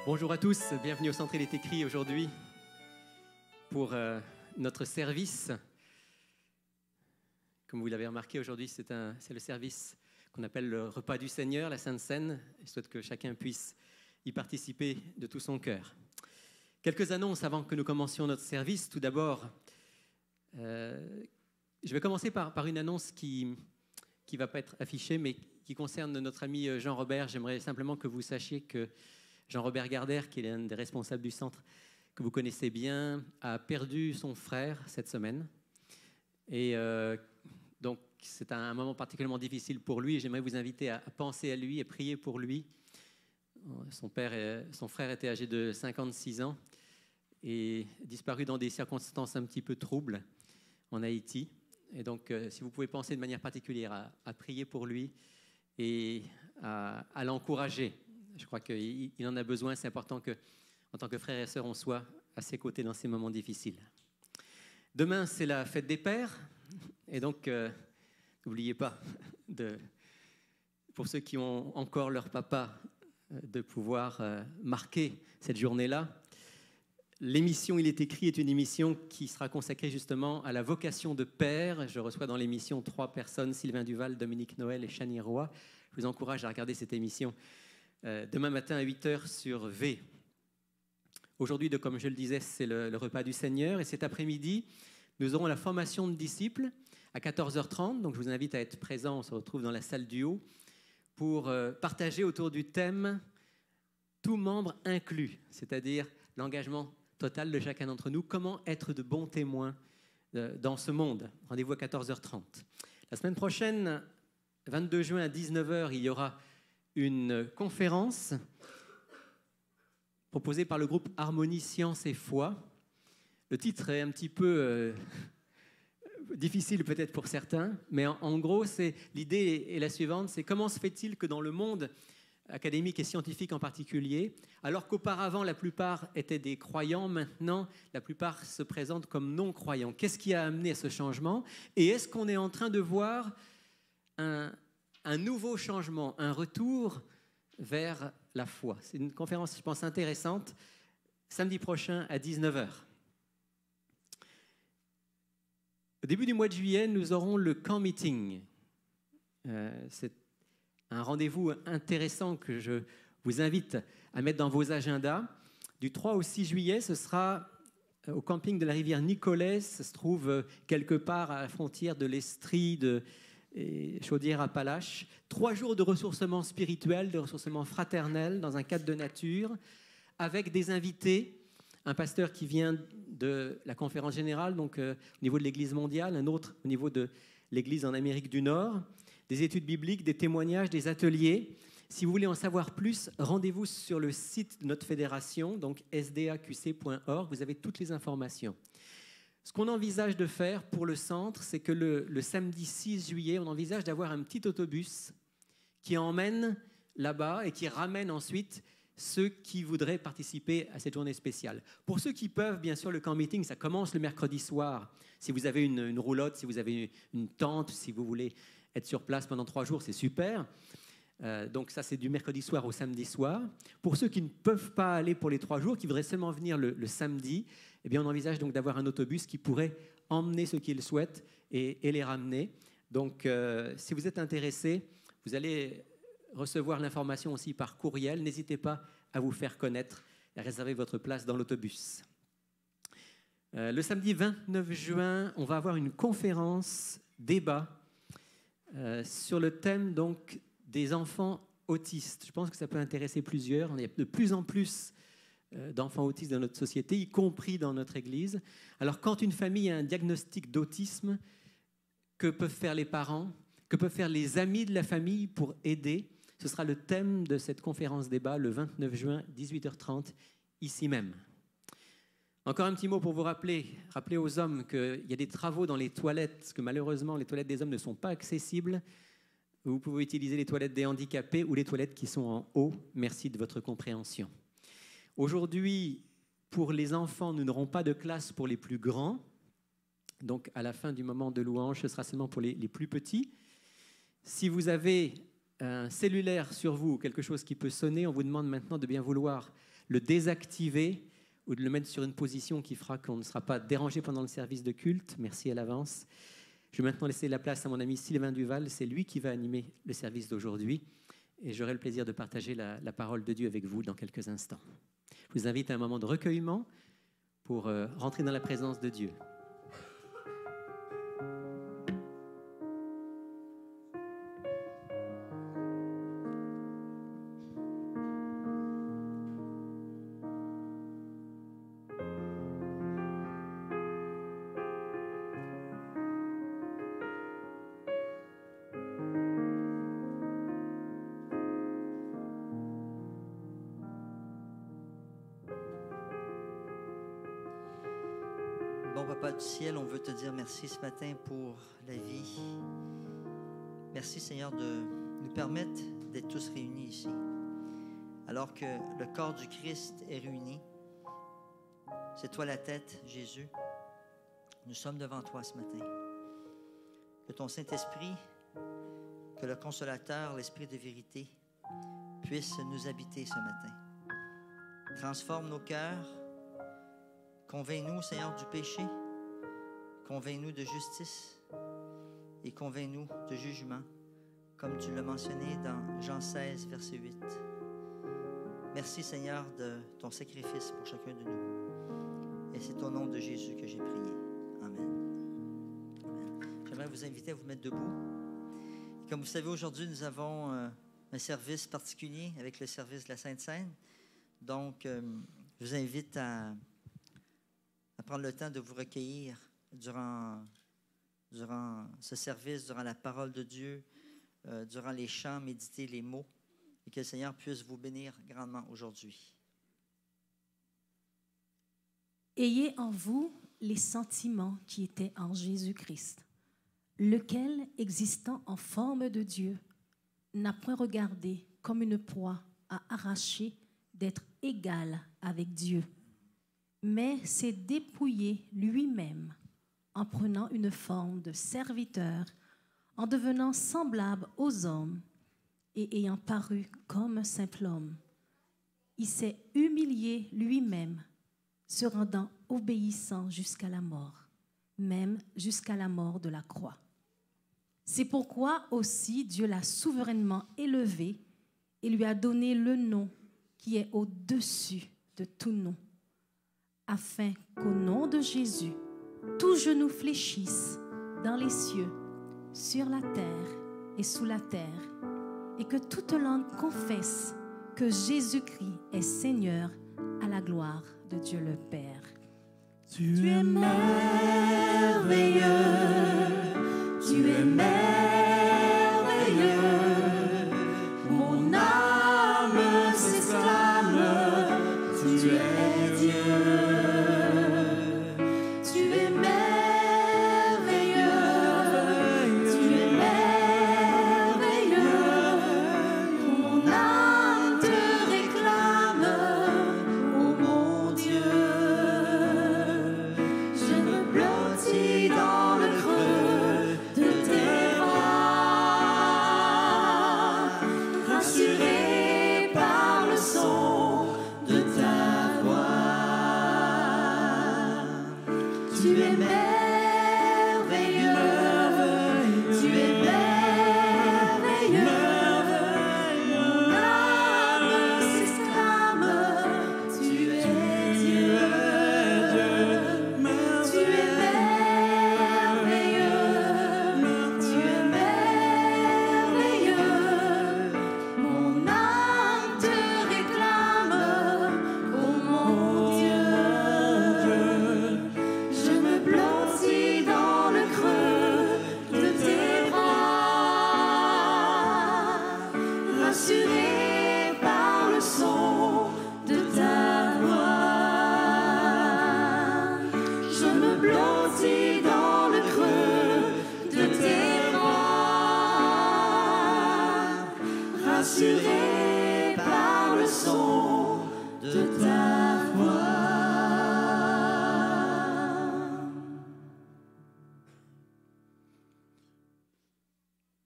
Bonjour à tous, bienvenue au Centre Il est écrit aujourd'hui pour notre service. Comme vous l'avez remarqué, aujourd'hui c'est le service qu'on appelle le repas du Seigneur, la Sainte Seine. Je souhaite que chacun puisse y participer de tout son cœur. Quelques annonces avant que nous commencions notre service. Tout d'abord, je vais commencer par une annonce qui ne va pas être affichée, mais qui concerne notre ami Jean-Robert. J'aimerais simplement que vous sachiez que Jean-Robert Gardère, qui est l'un des responsables du centre que vous connaissez bien, a perdu son frère cette semaine. Et donc, c'est un moment particulièrement difficile pour lui. J'aimerais vous inviter à penser à lui et prier pour lui. Son frère était âgé de 56 ans et disparu dans des circonstances un petit peu troubles en Haïti. Et donc, si vous pouvez penser de manière particulière à prier pour lui et à l'encourager. Je crois qu'il en a besoin. C'est important qu'en tant que frère et sœur, on soit à ses côtés dans ces moments difficiles. Demain, c'est la fête des pères. Et donc, n'oubliez pas, pour ceux qui ont encore leur papa, de pouvoir marquer cette journée-là. L'émission Il est écrit est une émission qui sera consacrée justement à la vocation de père. Je reçois dans l'émission 3 personnes, Sylvain Duval, Dominique Noël et Chani Roy. Je vous encourage à regarder cette émission demain matin à 8h sur V. Aujourd'hui, comme je le disais, c'est le repas du Seigneur. Et cet après-midi, nous aurons la formation de disciples à 14h30. Donc, je vous invite à être présents. On se retrouve dans la salle du haut pour partager autour du thème « Tout membre inclus », c'est-à-dire l'engagement total de chacun d'entre nous. Comment être de bons témoins dans ce monde. Rendez-vous à 14h30. La semaine prochaine, 22 juin à 19h, il y aura une conférence proposée par le groupe Harmonie, Science et Foi. Le titre est un petit peu difficile peut-être pour certains, mais en gros, l'idée est la suivante, c'est comment se fait-il que dans le monde académique et scientifique en particulier, alors qu'auparavant la plupart étaient des croyants, maintenant la plupart se présentent comme non-croyants. Qu'est-ce qui a amené à ce changement? Et est-ce qu'on est en train de voir un nouveau changement, un retour vers la foi? C'est une conférence, je pense, intéressante, samedi prochain à 19h. Au début du mois de juillet, nous aurons le camp meeting. C'est un rendez-vous intéressant que je vous invite à mettre dans vos agendas. Du 3 au 6 juillet, ce sera au camping de la rivière Nicolet. Ça se trouve quelque part à la frontière de l'Estrie, et Chaudière-Appalaches. 3 jours de ressourcement spirituel, de ressourcement fraternel dans un cadre de nature, avec des invités, un pasteur qui vient de la conférence générale, donc au niveau de l'Église mondiale, un autre au niveau de l'Église en Amérique du Nord, des études bibliques, des témoignages, des ateliers. Si vous voulez en savoir plus, rendez-vous sur le site de notre fédération, donc sdaqc.org, vous avez toutes les informations. Ce qu'on envisage de faire pour le centre, c'est que le samedi 6 juillet, on envisage d'avoir un petit autobus qui emmène là-bas et qui ramène ensuite ceux qui voudraient participer à cette journée spéciale. Pour ceux qui peuvent, bien sûr, le camp meeting, ça commence le mercredi soir. Si vous avez une roulotte, si vous avez une tente, si vous voulez être sur place pendant 3 jours, c'est super. Donc ça, c'est du mercredi soir au samedi soir. Pour ceux qui ne peuvent pas aller pour les 3 jours, qui voudraient seulement venir le samedi, eh bien, on envisage donc d'avoir un autobus qui pourrait emmener ceux qui le souhaitent et les ramener. Donc, si vous êtes intéressés, vous allez recevoir l'information aussi par courriel. N'hésitez pas à vous faire connaître et à réserver votre place dans l'autobus. Le samedi 29 juin, on va avoir une conférence débat sur le thème donc, des enfants autistes. Je pense que ça peut intéresser plusieurs. Il y a de plus en plus d'enfants autistes dans notre société, y compris dans notre Église. Alors, quand une famille a un diagnostic d'autisme, que peuvent faire les parents? Que peuvent faire les amis de la famille pour aider? Ce sera le thème de cette conférence débat le 29 juin, 18h30, ici même. Encore un petit mot pour vous rappeler aux hommes qu'il y a des travaux dans les toilettes, parce que malheureusement, les toilettes des hommes ne sont pas accessibles. Vous pouvez utiliser les toilettes des handicapés ou les toilettes qui sont en haut. Merci de votre compréhension. Aujourd'hui, pour les enfants, nous n'aurons pas de classe pour les plus grands. Donc, à la fin du moment de louange, ce sera seulement pour les plus petits. Si vous avez un cellulaire sur vous, quelque chose qui peut sonner, on vous demande maintenant de bien vouloir le désactiver ou de le mettre sur une position qui fera qu'on ne sera pas dérangé pendant le service de culte. Merci à l'avance. Je vais maintenant laisser la place à mon ami Sylvain Duval. C'est lui qui va animer le service d'aujourd'hui. Et j'aurai le plaisir de partager la parole de Dieu avec vous dans quelques instants. Je vous invite à un moment de recueillement pour rentrer dans la présence de Dieu. Bon Papa du ciel, on veut te dire merci ce matin pour la vie. Merci Seigneur de nous permettre d'être tous réunis ici. Alors que le corps du Christ est réuni, c'est toi la tête, Jésus. Nous sommes devant toi ce matin. Que ton Saint-Esprit, que le Consolateur, l'Esprit de vérité, puisse nous habiter ce matin. Transforme nos cœurs. Convainc-nous, Seigneur, du péché. Convainc-nous de justice. Et convainc-nous de jugement, comme tu l'as mentionné dans Jean 16, verset 8. Merci, Seigneur, de ton sacrifice pour chacun de nous. Et c'est au nom de Jésus que j'ai prié. Amen. Amen. J'aimerais vous inviter à vous mettre debout. Et comme vous savez, aujourd'hui, nous avons un service particulier avec le service de la Sainte Seine. Donc, je vous invite à prendre le temps de vous recueillir durant ce service, durant la parole de Dieu, durant les chants, méditer les mots, et que le Seigneur puisse vous bénir grandement aujourd'hui. Ayez en vous les sentiments qui étaient en Jésus-Christ, lequel, existant en forme de Dieu, n'a point regardé comme une proie à arracher d'être égal avec Dieu, mais s'est dépouillé lui-même en prenant une forme de serviteur, en devenant semblable aux hommes et ayant paru comme un simple homme. Il s'est humilié lui-même, se rendant obéissant jusqu'à la mort, même jusqu'à la mort de la croix. C'est pourquoi aussi Dieu l'a souverainement élevé et lui a donné le nom qui est au-dessus de tout nom, afin qu'au nom de Jésus, tout genou fléchisse dans les cieux, sur la terre et sous la terre, et que toute langue confesse que Jésus-Christ est Seigneur à la gloire de Dieu le Père. Tu es merveilleux, tu es merveilleux, mon âme s'exclame, tu es Dieu.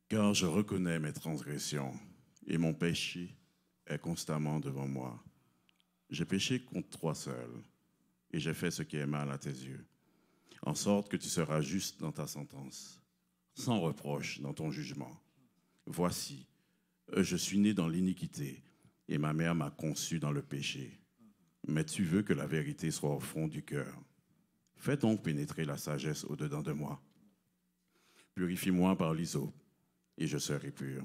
Car je reconnais mes transgressions et mon péché est constamment devant moi. J'ai péché contre toi seul, et j'ai fait ce qui est mal à tes yeux, en sorte que tu seras juste dans ta sentence, sans reproche dans ton jugement. Voici, je suis né dans l'iniquité, et ma mère m'a conçu dans le péché. Mais tu veux que la vérité soit au fond du cœur. Fais donc pénétrer la sagesse au-dedans de moi. Purifie-moi par l'hysope, et je serai pur.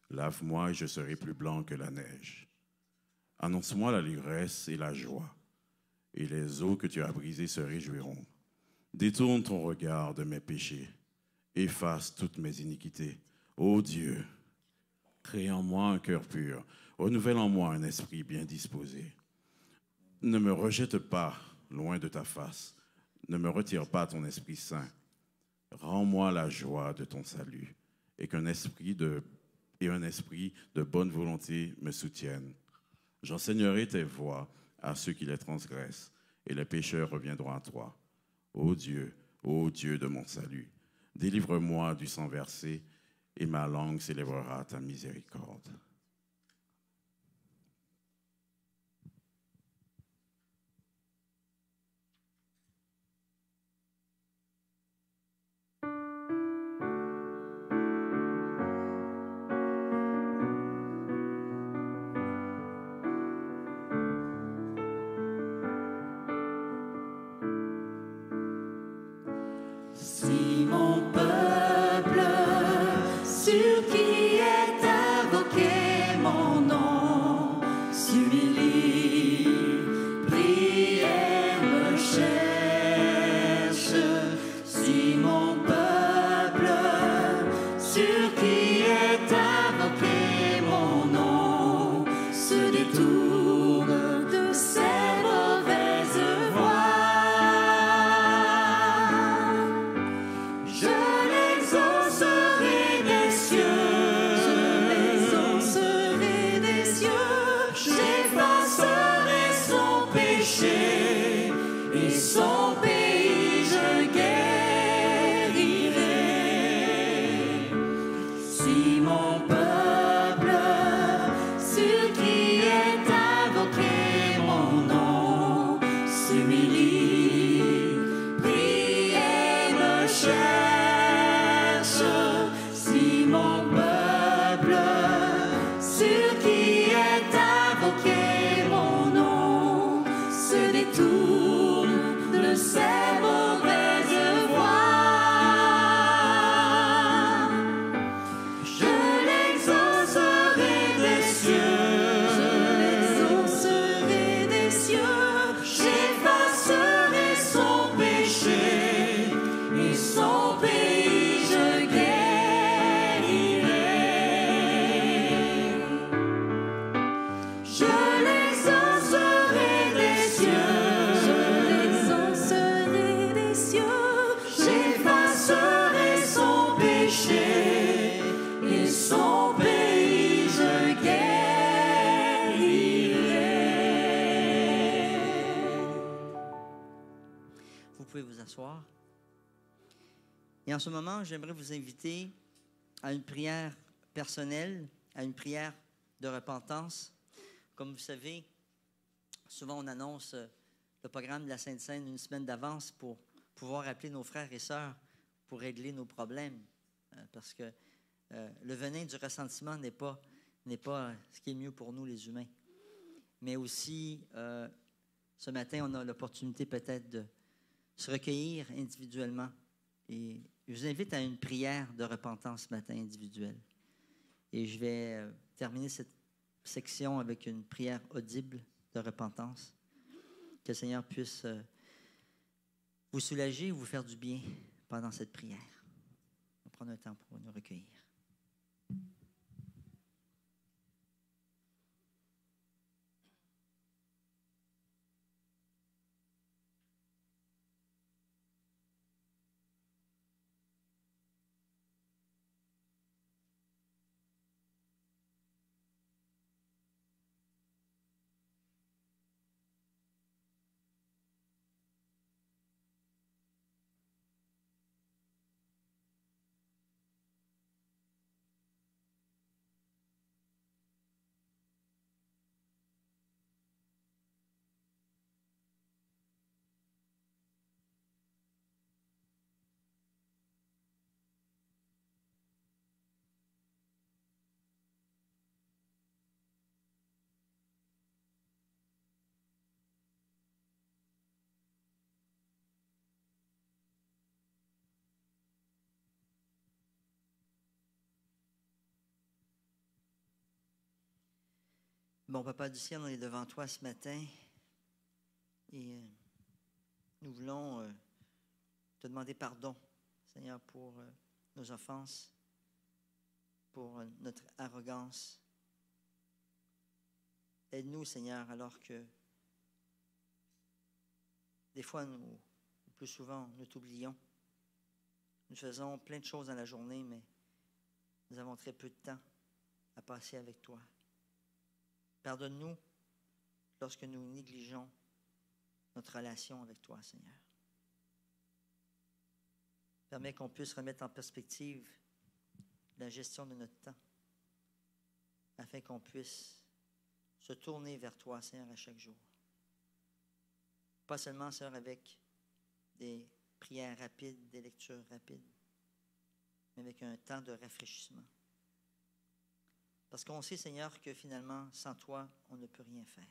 Lave-moi, et je serai plus blanc que la neige. Annonce-moi la l'ivresse et la joie, et les eaux que tu as brisées se réjouiront. Détourne ton regard de mes péchés, efface toutes mes iniquités. Ô Dieu, crée en moi un cœur pur, renouvelle en moi un esprit bien disposé. Ne me rejette pas loin de ta face, ne me retire pas ton Esprit Saint. Rends-moi la joie de ton salut, et un esprit de bonne volonté me soutienne. J'enseignerai tes voies à ceux qui les transgressent, et les pécheurs reviendront à toi. Ô Dieu de mon salut, délivre-moi du sang versé, et ma langue célébrera ta miséricorde. Si mon peuple, sur qui est invoqué mon nom, s'humilie, prie et me cherche. Si mon peuple, sur qui est invoqué mon nom, se détourne de ses mauvaises voies, je l'exaucerai des cieux, j'effacerai son péché, et son pays je guérirai. Si mon peuple, sur qui est invoqué mon nom, s'humilie, prie et me cherche. Si mon peuple, sur qui est invoqué mon nom, se détourne de ses mauvaises voies, je l'exaucerai des cieux, j'effacerai son péché, et son pays je guérirai. Je l'exaucerai des cieux, j'effacerai son péché, et son pays je guérirai. Vous pouvez vous asseoir. Et en ce moment, j'aimerais vous inviter à une prière personnelle, à une prière de repentance. Comme vous savez, souvent on annonce le programme de la Sainte Seine une semaine d'avance pour pouvoir appeler nos frères et sœurs pour régler nos problèmes. Parce que le venin du ressentiment n'est pas ce qui est mieux pour nous les humains. Mais aussi, ce matin, on a l'opportunité peut-être de se recueillir individuellement. Et je vous invite à une prière de repentance ce matin individuelle. Et je vais terminer cette section avec une prière audible de repentance. Que le Seigneur puisse vous soulager, vous faire du bien pendant cette prière. On va prendre un temps pour nous recueillir. Bon, Papa du ciel, on est devant toi ce matin et nous voulons te demander pardon, Seigneur, pour nos offenses, pour notre arrogance. Aide-nous, Seigneur, alors que des fois, ou plus souvent, nous t'oublions. Nous faisons plein de choses dans la journée, mais nous avons très peu de temps à passer avec toi. Pardonne-nous lorsque nous négligeons notre relation avec toi, Seigneur. Permets qu'on puisse remettre en perspective la gestion de notre temps, afin qu'on puisse se tourner vers toi, Seigneur, à chaque jour. Pas seulement, Seigneur, avec des prières rapides, des lectures rapides, mais avec un temps de rafraîchissement. Parce qu'on sait, Seigneur, que finalement, sans toi, on ne peut rien faire.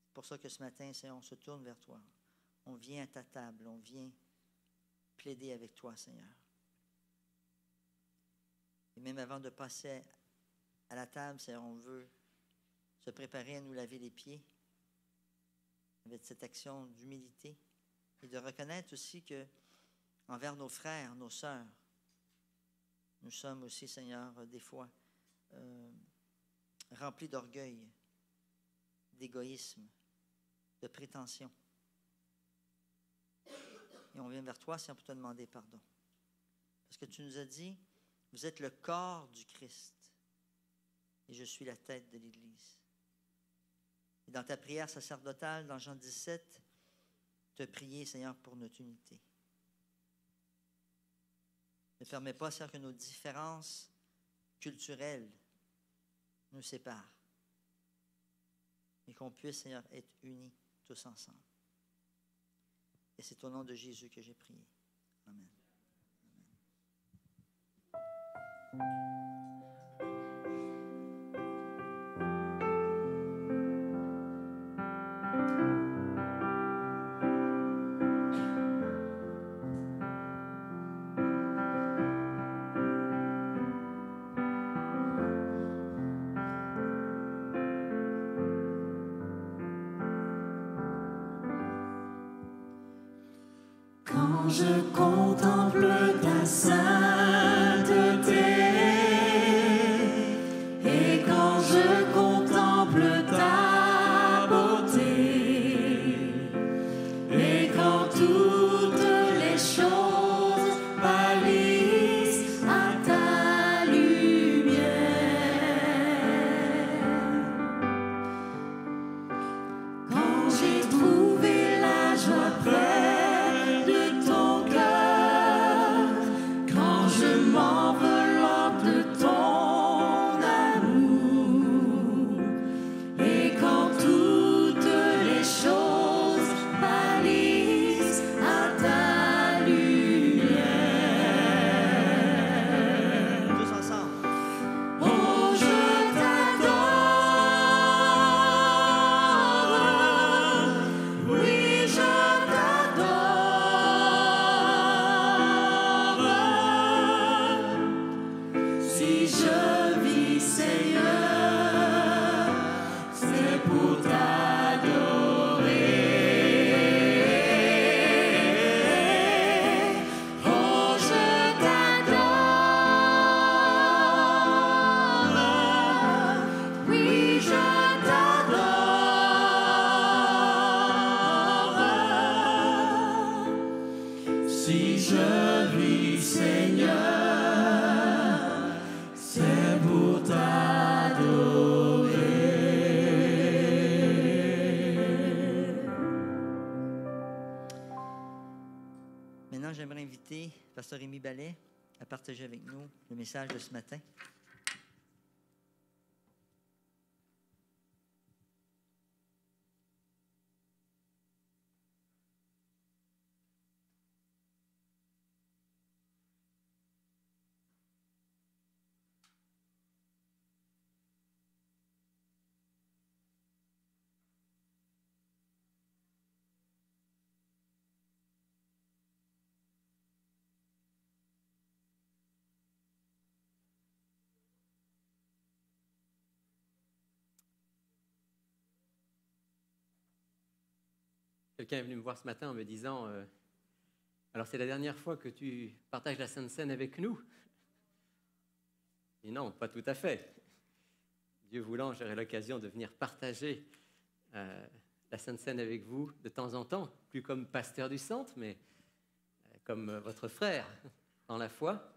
C'est pour ça que ce matin, Seigneur, on se tourne vers toi. On vient à ta table, on vient plaider avec toi, Seigneur. Et même avant de passer à la table, Seigneur, on veut se préparer à nous laver les pieds avec cette action d'humilité et de reconnaître aussi que envers nos frères, nos sœurs, nous sommes aussi, Seigneur, des fois remplis d'orgueil, d'égoïsme, de prétention. Et on vient vers toi, Seigneur, pour te demander pardon. Parce que tu nous as dit, vous êtes le corps du Christ et je suis la tête de l'Église. Et dans ta prière sacerdotale, dans Jean 17, te prier, Seigneur, pour notre unité. Ne permets pas, Seigneur, que nos différences culturelles nous séparent. Mais qu'on puisse, Seigneur, être unis tous ensemble. Et c'est au nom de Jésus que j'ai prié. Amen. Quand je contemple ta sainteté et quand je contemple ta beauté et quand toutes les choses pâlissent à ta lumière, quand j'ai trouvé la joie près de ton cœur, quand je m'enveloppe de ton amour, et quand toutes les choses pâlissent à ta lumière. Tous ensemble. Oh, je t'adore, oui, je t'adore. Si je vis, Seigneur, c'est pour t'adorer. Oh, je t'adore, oui, je t'adore. Si je vis, Seigneur, c'est pour t'adorer. Maintenant, j'aimerais inviter Pasteur Rémi Ballet à partager avec nous le message de ce matin. Quelqu'un est venu me voir ce matin en me disant alors c'est la dernière fois que tu partages la Sainte Seine avec nous? Et non, pas tout à fait. Dieu voulant, j'aurai l'occasion de venir partager la Sainte Seine avec vous de temps en temps, plus comme pasteur du centre, mais comme votre frère dans la foi.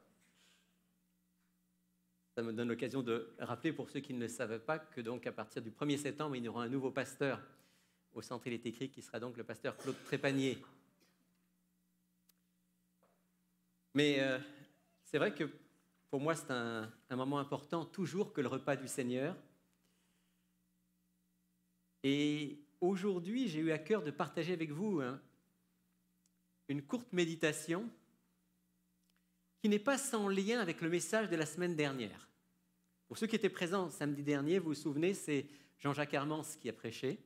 Ça me donne l'occasion de rappeler pour ceux qui ne le savaient pas que donc à partir du 1er septembre, il y aura un nouveau pasteur au centre Il est écrit qui sera donc le pasteur Claude Trépanier. Mais c'est vrai que pour moi, c'est un moment important, toujours que le repas du Seigneur. Et aujourd'hui, j'ai eu à cœur de partager avec vous une courte méditation qui n'est pas sans lien avec le message de la semaine dernière. Pour ceux qui étaient présents samedi dernier, vous vous souvenez, c'est Jean-Jacques Hermans qui a prêché.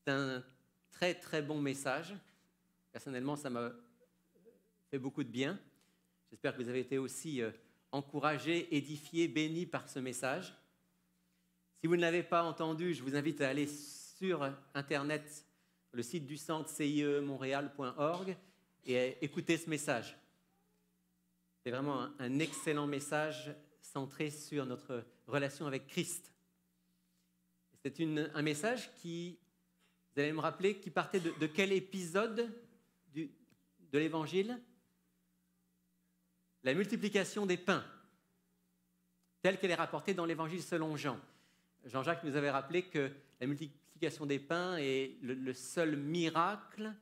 C'est un très très bon message. Personnellement, ça m'a fait beaucoup de bien. J'espère que vous avez été aussi encouragés, édifiés, bénis par ce message. Si vous ne l'avez pas entendu, je vous invite à aller sur Internet, le site du centre ciemontréal.org et à écouter ce message. C'est vraiment un excellent message centré sur notre relation avec Christ. C'est un message qui, vous allez me rappeler, qui partait de quel épisode de l'Évangile? La multiplication des pains, telle qu'elle est rapportée dans l'Évangile selon Jean. Jean-Jacques nous avait rappelé que la multiplication des pains est le seul miracle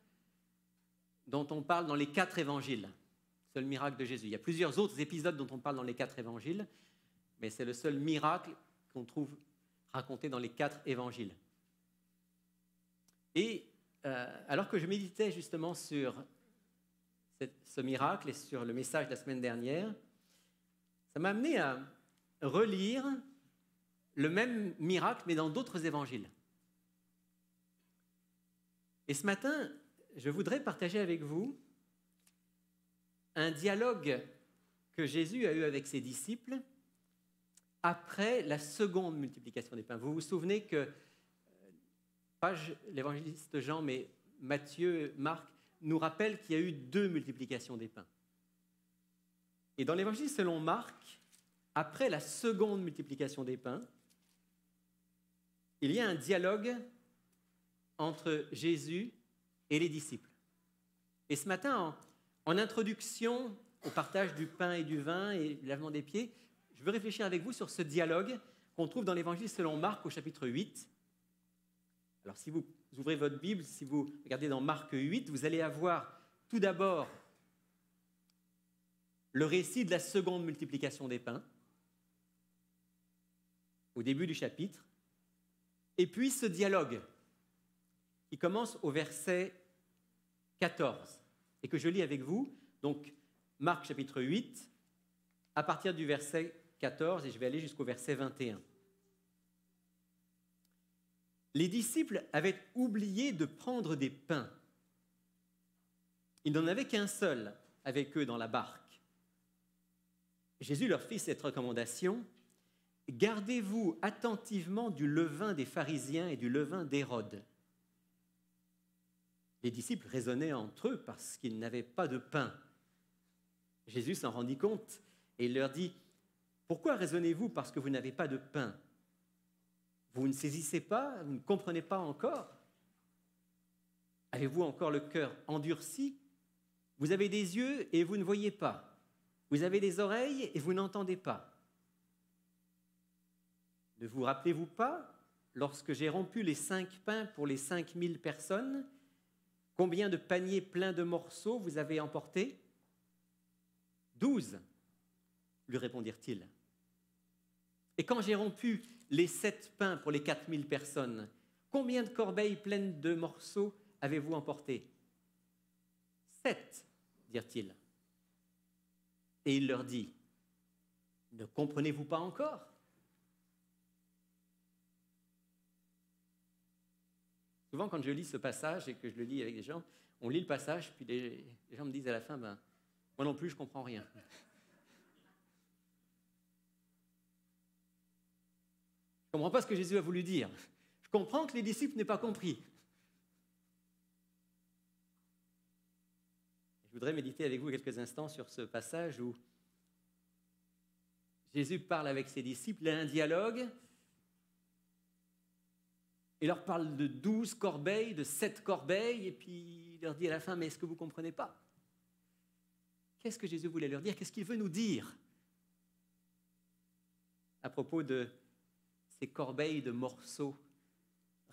dont on parle dans les 4 évangiles. Le seul miracle de Jésus. Il y a plusieurs autres épisodes dont on parle dans les 4 évangiles, mais c'est le seul miracle qu'on trouve raconté dans les 4 évangiles. Et alors que je méditais justement sur ce miracle et sur le message de la semaine dernière, ça m'a amené à relire le même miracle, mais dans d'autres évangiles. Et ce matin, je voudrais partager avec vous un dialogue que Jésus a eu avec ses disciples après la seconde multiplication des pains. Vous vous souvenez que, pas l'évangéliste Jean, mais Matthieu, Marc, nous rappellent qu'il y a eu 2 multiplications des pains. Et dans l'évangile selon Marc, après la seconde multiplication des pains, il y a un dialogue entre Jésus et les disciples. Et ce matin, en introduction au partage du pain et du vin et le lavement des pieds, je veux réfléchir avec vous sur ce dialogue qu'on trouve dans l'évangile selon Marc au chapitre 8. Alors si vous ouvrez votre Bible, si vous regardez dans Marc 8, vous allez avoir tout d'abord le récit de la seconde multiplication des pains au début du chapitre. Et puis ce dialogue qui commence au verset 14 et que je lis avec vous. Donc Marc chapitre 8, à partir du verset 14 et je vais aller jusqu'au verset 21. Les disciples avaient oublié de prendre des pains. Ils n'en avaient qu'un seul avec eux dans la barque. Jésus leur fit cette recommandation: gardez-vous attentivement du levain des pharisiens et du levain d'Hérode. Les disciples raisonnaient entre eux parce qu'ils n'avaient pas de pain. Jésus s'en rendit compte et il leur dit: pourquoi raisonnez-vous parce que vous n'avez pas de pain? Vous ne saisissez pas, vous ne comprenez pas encore? Avez-vous encore le cœur endurci? Vous avez des yeux et vous ne voyez pas. Vous avez des oreilles et vous n'entendez pas. Ne vous rappelez-vous pas, lorsque j'ai rompu les 5 pains pour les 5000 personnes, combien de paniers pleins de morceaux vous avez emportés? 12, lui répondirent-ils. Et quand j'ai rompu les 7 pains pour les 4000 personnes, combien de corbeilles pleines de morceaux avez-vous emportés? 7, dirent-ils. Et il leur dit: ne comprenez-vous pas encore? Souvent, quand je lis ce passage et que je le lis avec des gens, on lit le passage, puis les gens me disent à la fin: moi non plus, je ne comprends rien. Je ne comprends pas ce que Jésus a voulu dire. Je comprends que les disciples n'aient pas compris. voudrais méditer avec vous quelques instants sur ce passage où Jésus parle avec ses disciples, il a un dialogue. Il leur parle de 12 corbeilles, de 7 corbeilles, et puis il leur dit à la fin, mais est-ce que vous ne comprenez pas? Qu'est-ce que Jésus voulait leur dire? Qu'est-ce qu'il veut nous dire à propos de ces corbeilles de morceaux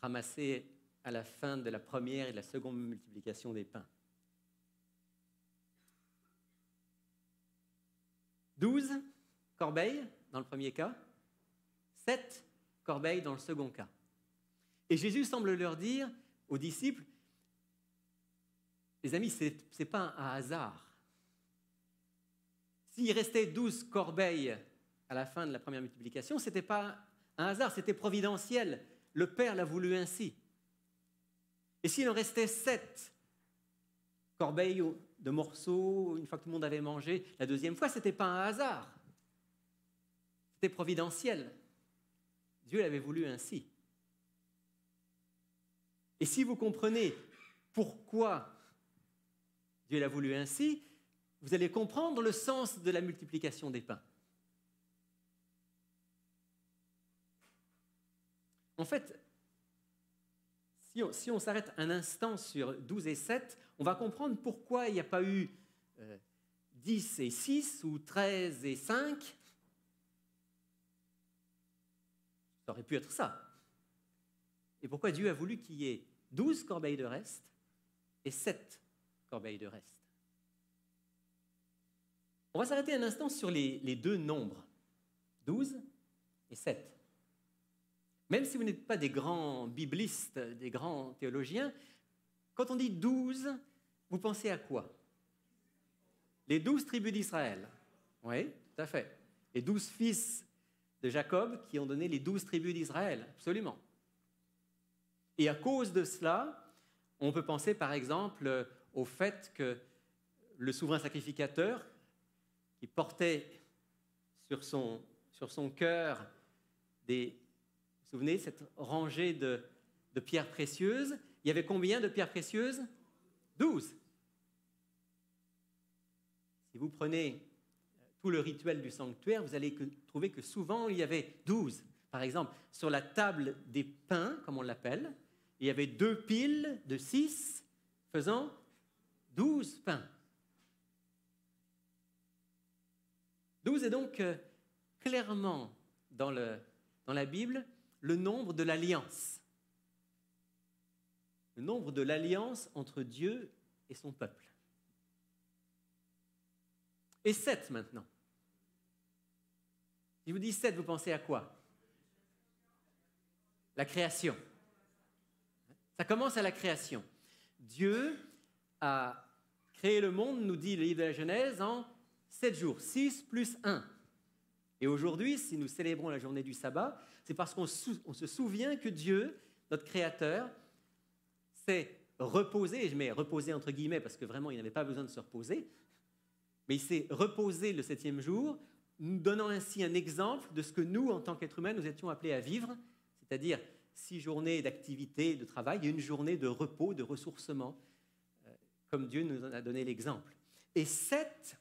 ramassés à la fin de la première et de la seconde multiplication des pains? 12 corbeilles dans le premier cas, 7 corbeilles dans le second cas. Et Jésus semble leur dire aux disciples, les amis, ce n'est pas un hasard. S'il restait 12 corbeilles à la fin de la première multiplication, ce n'était pas un hasard, c'était providentiel. Le Père l'a voulu ainsi. Et s'il en restait 7 corbeilles de morceaux, une fois que tout le monde avait mangé, la deuxième fois, ce n'était pas un hasard. C'était providentiel. Dieu l'avait voulu ainsi. Et si vous comprenez pourquoi Dieu l'a voulu ainsi, vous allez comprendre le sens de la multiplication des pains. En fait, si on s'arrête un instant sur 12 et 7, on va comprendre pourquoi il n'y a pas eu 10 et 6 ou 13 et 5. Ça aurait pu être ça. Et pourquoi Dieu a voulu qu'il y ait 12 corbeilles de reste et 7 corbeilles de reste. On va s'arrêter un instant sur les deux nombres, 12 et 7. Même si vous n'êtes pas des grands biblistes, des grands théologiens, quand on dit 12, vous pensez à quoi? Les 12 tribus d'Israël. Oui, tout à fait. Les 12 fils de Jacob qui ont donné les 12 tribus d'Israël, absolument. Et à cause de cela, on peut penser par exemple au fait que le souverain sacrificateur, qui portait sur son cœur vous vous souvenez, cette rangée de pierres précieuses, il y avait combien de pierres précieuses? 12. Si vous prenez tout le rituel du sanctuaire, vous allez trouver que souvent il y avait 12. Par exemple, sur la table des pains, comme on l'appelle, il y avait 2 piles de 6 faisant 12 pains. 12 est donc clairement dans la Bible le nombre de l'alliance. Le nombre de l'alliance entre Dieu et son peuple. Et 7 maintenant. Si je vous dis 7, vous pensez à quoi? La création. Ça commence à la création. Dieu a créé le monde, nous dit le livre de la Genèse, en 7 jours, 6 plus 1. Et aujourd'hui, si nous célébrons la journée du sabbat, c'est parce qu'on se souvient que Dieu, notre Créateur, s'est reposé, et je mets reposé entre guillemets parce que vraiment il n'avait pas besoin de se reposer, mais il s'est reposé le 7e jour, nous donnant ainsi un exemple de ce que nous, en tant qu'êtres humains, nous étions appelés à vivre, c'est-à-dire 6 journées d'activité, de travail, et 1 journée de repos, de ressourcement, comme Dieu nous en a donné l'exemple. Et 7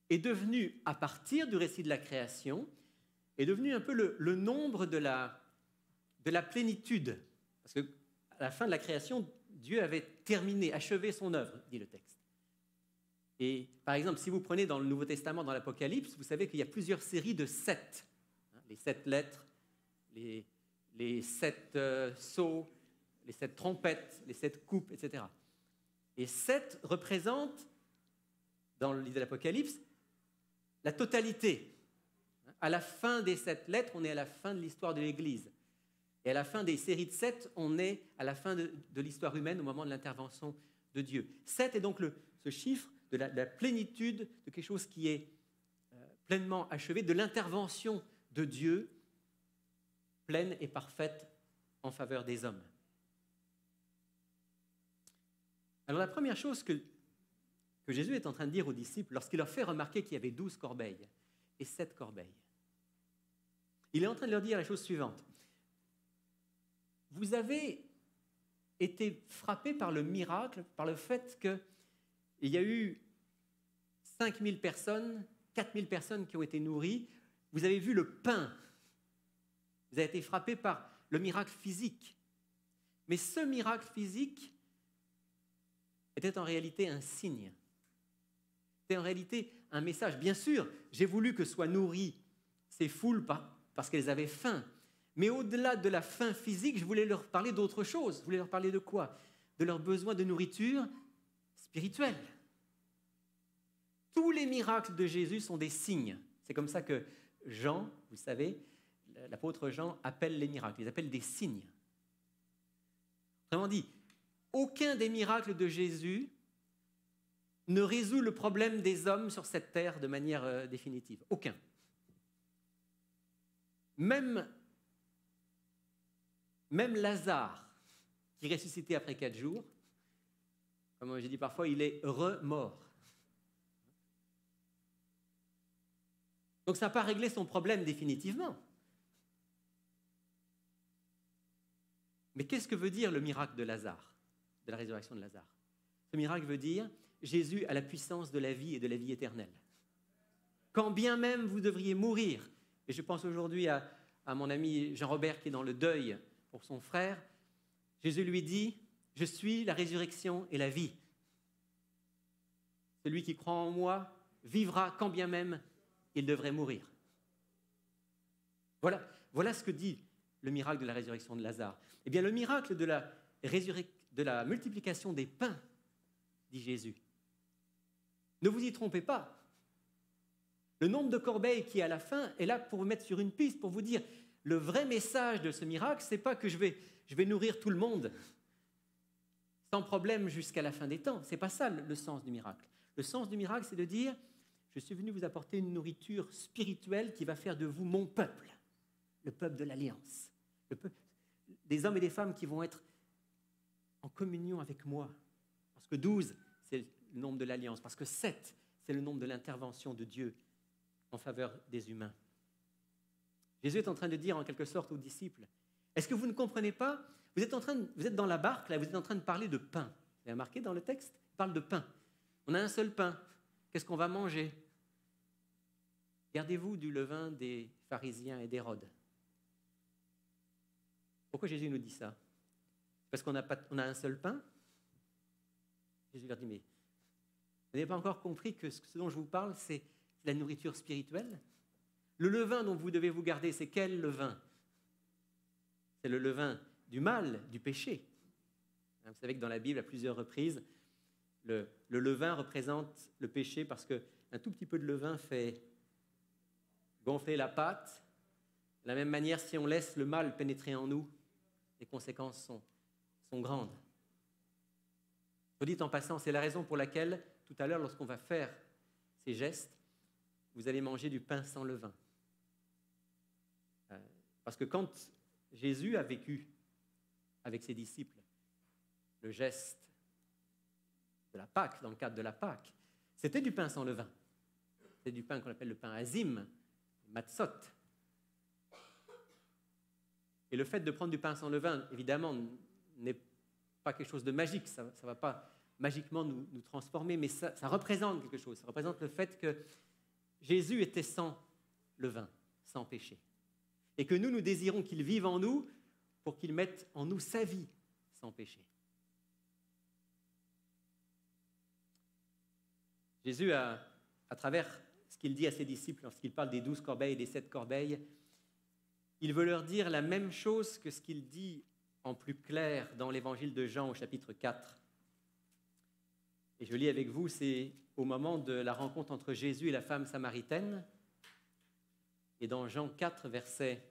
est devenu, à partir du récit de la création, est devenu un peu le nombre de la plénitude. Parce qu'à la fin de la création, Dieu avait terminé, achevé son œuvre, dit le texte. Et par exemple, si vous prenez dans le Nouveau Testament, dans l'Apocalypse, vous savez qu'il y a plusieurs séries de 7. Les 7 lettres, les 7 sceaux, les 7 trompettes, les 7 coupes, etc. Et 7 représente, dans le livre de l'Apocalypse, la totalité. À la fin des 7 lettres, on est à la fin de l'histoire de l'Église. Et à la fin des séries de 7, on est à la fin de l'histoire humaine, au moment de l'intervention de Dieu. 7 est donc ce chiffre de la plénitude de quelque chose qui est pleinement achevé, de l'intervention de Dieu pleine et parfaite en faveur des hommes. Alors la première chose que Jésus est en train de dire aux disciples, lorsqu'il leur fait remarquer qu'il y avait 12 corbeilles et 7 corbeilles, il est en train de leur dire la chose suivante. Vous avez été frappés par le miracle, par le fait que il y a eu 5000 personnes, 4000 personnes qui ont été nourries. Vous avez vu le pain. Vous avez été frappés par le miracle physique. Mais ce miracle physique était en réalité un signe. C'était en réalité un message. Bien sûr, j'ai voulu que soient nourries ces foules parce qu'elles avaient faim. Mais au-delà de la faim physique, je voulais leur parler d'autre chose. Je voulais leur parler de quoi? De leurs besoins de nourriture spirituelle. Tous les miracles de Jésus sont des signes. C'est comme ça que Jean, vous savez, l'apôtre Jean appelle les miracles. Il les appelle des signes. Autrement dit, aucun des miracles de Jésus ne résout le problème des hommes sur cette terre de manière définitive. Aucun. Même Lazare, qui est ressuscité après 4 jours, comme j'ai dit parfois, il est remort. Donc ça n'a pas réglé son problème définitivement. Mais qu'est-ce que veut dire le miracle de Lazare, de la résurrection de Lazare? Ce miracle veut dire Jésus a la puissance de la vie et de la vie éternelle. Quand bien même vous devriez mourir, et je pense aujourd'hui à mon ami Jean-Robert qui est dans le deuil pour son frère, Jésus lui dit « Je suis la résurrection et la vie. Celui qui croit en moi vivra quand bien même il devrait mourir. » Voilà ce que dit le miracle de la résurrection de Lazare. Eh bien, le miracle de la multiplication des pains, dit Jésus. Ne vous y trompez pas. Le nombre de corbeilles qui est à la fin est là pour vous mettre sur une piste, pour vous dire le vrai message de ce miracle, ce n'est pas que je vais nourrir tout le monde sans problème jusqu'à la fin des temps. Ce n'est pas ça le sens du miracle. Le sens du miracle, c'est de dire je suis venu vous apporter une nourriture spirituelle qui va faire de vous mon peuple, le peuple de l'Alliance, des hommes et des femmes qui vont être en communion avec moi. Parce que 12, c'est le nombre de l'Alliance, parce que 7, c'est le nombre de l'intervention de Dieu en faveur des humains. Jésus est en train de dire en quelque sorte aux disciples, est-ce que vous ne comprenez pas? Vous êtes dans la barque, là, vous êtes en train de parler de pain. Vous avez remarqué dans le texte? Il parle de pain. On a un seul pain. Qu'est-ce qu'on va manger? Gardez-vous du levain des pharisiens et d'Hérode. Pourquoi Jésus nous dit ça? Parce qu'on a un seul pain? Jésus leur dit, mais vous n'avez pas encore compris que ce dont je vous parle, c'est la nourriture spirituelle? Le levain dont vous devez vous garder, c'est quel levain? C'est le levain du mal, du péché. Vous savez que dans la Bible, à plusieurs reprises, le levain représente le péché parce qu'un tout petit peu de levain fait gonfler la pâte. De la même manière, si on laisse le mal pénétrer en nous, les conséquences sont grandes. Vous dites en passant, c'est la raison pour laquelle, tout à l'heure, lorsqu'on va faire ces gestes, vous allez manger du pain sans levain. Parce que quand Jésus a vécu avec ses disciples le geste de la Pâque, dans le cadre de la Pâque, c'était du pain sans levain. C'était du pain qu'on appelle le pain azim, matzot. Et le fait de prendre du pain sans levain, évidemment, n'est pas quelque chose de magique. Ça ne va pas magiquement nous transformer, mais ça représente quelque chose. Ça représente le fait que Jésus était sans levain, sans péché. Et que nous désirons qu'il vive en nous pour qu'il mette en nous sa vie sans péché. Jésus, à travers ce qu'il dit à ses disciples, lorsqu'il parle des 12 corbeilles et des 7 corbeilles, il veut leur dire la même chose que ce qu'il dit en plus clair dans l'évangile de Jean au chapitre 4. Et je lis avec vous, c'est au moment de la rencontre entre Jésus et la femme samaritaine. Et dans Jean 4, versets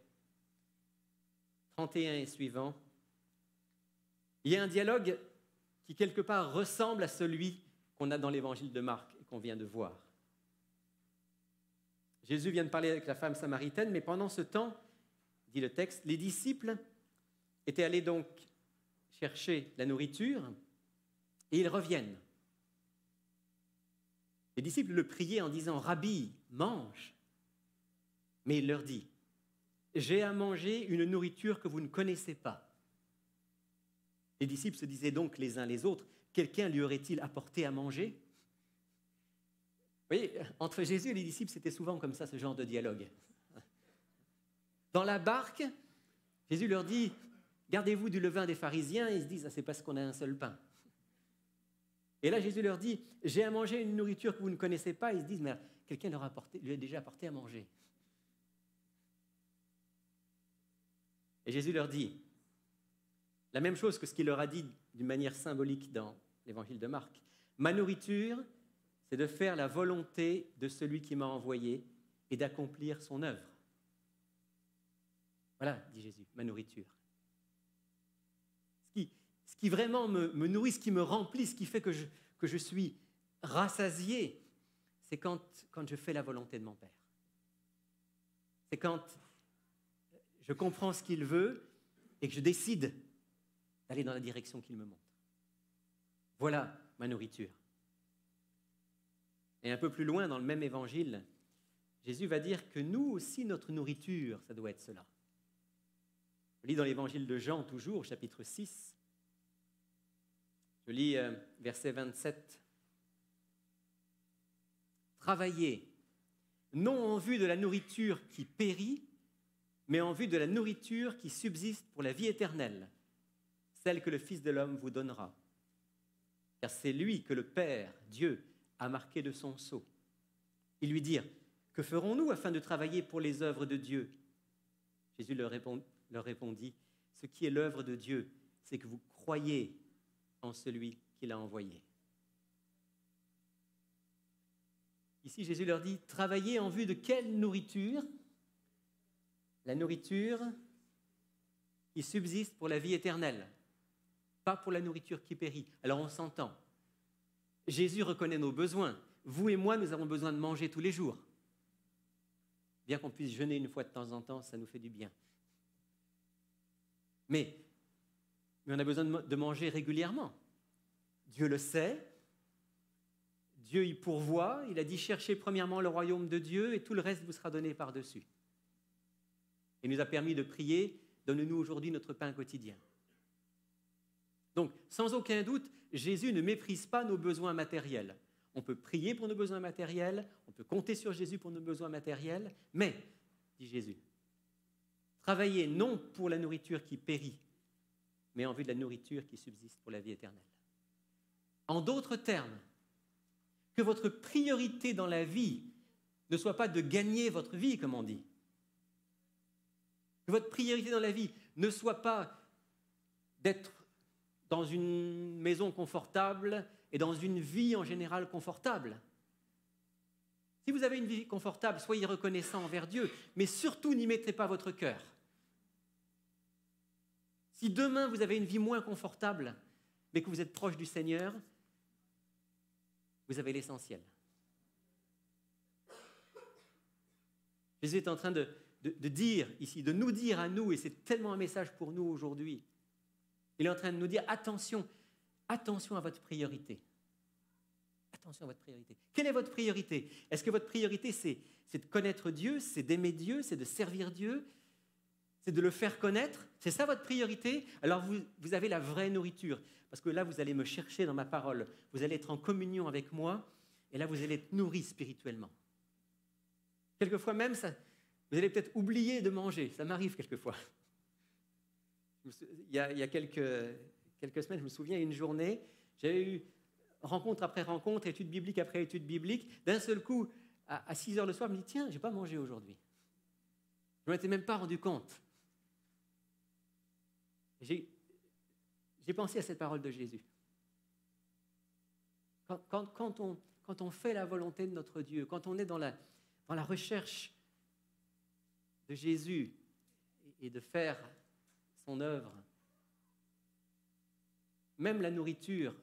31 et suivants, il y a un dialogue qui quelque part ressemble à celui qu'on a dans l'évangile de Marc et qu'on vient de voir. Jésus vient de parler avec la femme samaritaine, mais pendant ce temps, dit le texte, les disciples étaient allés donc chercher la nourriture et ils reviennent. Les disciples le priaient en disant « Rabbi, mange !» Mais il leur dit « J'ai à manger une nourriture que vous ne connaissez pas. » Les disciples se disaient donc les uns les autres « Quelqu'un lui aurait-il apporté à manger ?» Vous voyez, entre Jésus et les disciples, c'était souvent comme ça, ce genre de dialogue. Dans la barque, Jésus leur dit « Gardez-vous du levain des pharisiens ». Ils se disent « C'est parce qu'on a un seul pain ». Et là, Jésus leur dit « J'ai à manger une nourriture que vous ne connaissez pas ». Ils se disent « Mais quelqu'un lui a déjà apporté à manger ». Et Jésus leur dit la même chose que ce qu'il leur a dit d'une manière symbolique dans l'évangile de Marc. « Ma nourriture, c'est de faire la volonté de celui qui m'a envoyé et d'accomplir son œuvre. » Voilà, dit Jésus, ma nourriture. Ce qui vraiment me nourrit, ce qui me remplit, ce qui fait que je suis rassasié, c'est quand je fais la volonté de mon Père. C'est quand je comprends ce qu'il veut et que je décide d'aller dans la direction qu'il me montre. Voilà ma nourriture. Et un peu plus loin, dans le même évangile, Jésus va dire que nous aussi, notre nourriture, ça doit être cela. Je lis dans l'évangile de Jean, toujours, chapitre 6. Je lis verset 27. « Travaillez, non en vue de la nourriture qui périt, mais en vue de la nourriture qui subsiste pour la vie éternelle, celle que le Fils de l'homme vous donnera. Car c'est lui que le Père, Dieu, a marqué de son sceau. » Ils lui dirent « Que ferons-nous afin de travailler pour les œuvres de Dieu ?» Jésus leur répondit « Ce qui est l'œuvre de Dieu, c'est que vous croyez en celui qui l'a envoyé. » Ici, Jésus leur dit « Travaillez en vue de quelle nourriture ? La nourriture qui subsiste pour la vie éternelle, pas pour la nourriture qui périt. » Alors on s'entend. Jésus reconnaît nos besoins. Vous et moi, nous avons besoin de manger tous les jours. Bien qu'on puisse jeûner une fois de temps en temps, ça nous fait du bien. Mais on a besoin de manger régulièrement. Dieu le sait. Dieu y pourvoit. Il a dit « Cherchez premièrement le royaume de Dieu et tout le reste vous sera donné par-dessus. » Il nous a permis de prier « Donne-nous aujourd'hui notre pain quotidien. » Donc, sans aucun doute, Jésus ne méprise pas nos besoins matériels. On peut prier pour nos besoins matériels, on peut compter sur Jésus pour nos besoins matériels, mais, dit Jésus, travaillez non pour la nourriture qui périt, mais en vue de la nourriture qui subsiste pour la vie éternelle. En d'autres termes, que votre priorité dans la vie ne soit pas de gagner votre vie, comme on dit. Que votre priorité dans la vie ne soit pas d'être dans une maison confortable et dans une vie en général confortable. Si vous avez une vie confortable, soyez reconnaissant envers Dieu, mais surtout n'y mettez pas votre cœur. Si demain vous avez une vie moins confortable, mais que vous êtes proche du Seigneur, vous avez l'essentiel. Jésus est en train de dire ici, de nous dire à nous, et c'est tellement un message pour nous aujourd'hui, il est en train de nous dire attention à votre priorité. Attention à votre priorité. Quelle est votre priorité? Est-ce que votre priorité, c'est de connaître Dieu, c'est d'aimer Dieu, c'est de servir Dieu, c'est de le faire connaître? C'est ça votre priorité? Alors vous avez la vraie nourriture. Parce que là, vous allez me chercher dans ma parole. Vous allez être en communion avec moi. Et là, vous allez être nourri spirituellement. Quelquefois même, vous allez peut-être oublier de manger. Ça m'arrive quelquefois. Il y a quelques semaines, je me souviens, une journée, j'avais eu rencontre après rencontre, étude biblique après étude biblique. D'un seul coup, à 6 heures le soir, je me dis, tiens, je n'ai pas mangé aujourd'hui. Je ne m'en étais même pas rendu compte. J'ai pensé à cette parole de Jésus. Quand on fait la volonté de notre Dieu, quand on est dans la recherche de Jésus et de faire son œuvre, même la nourriture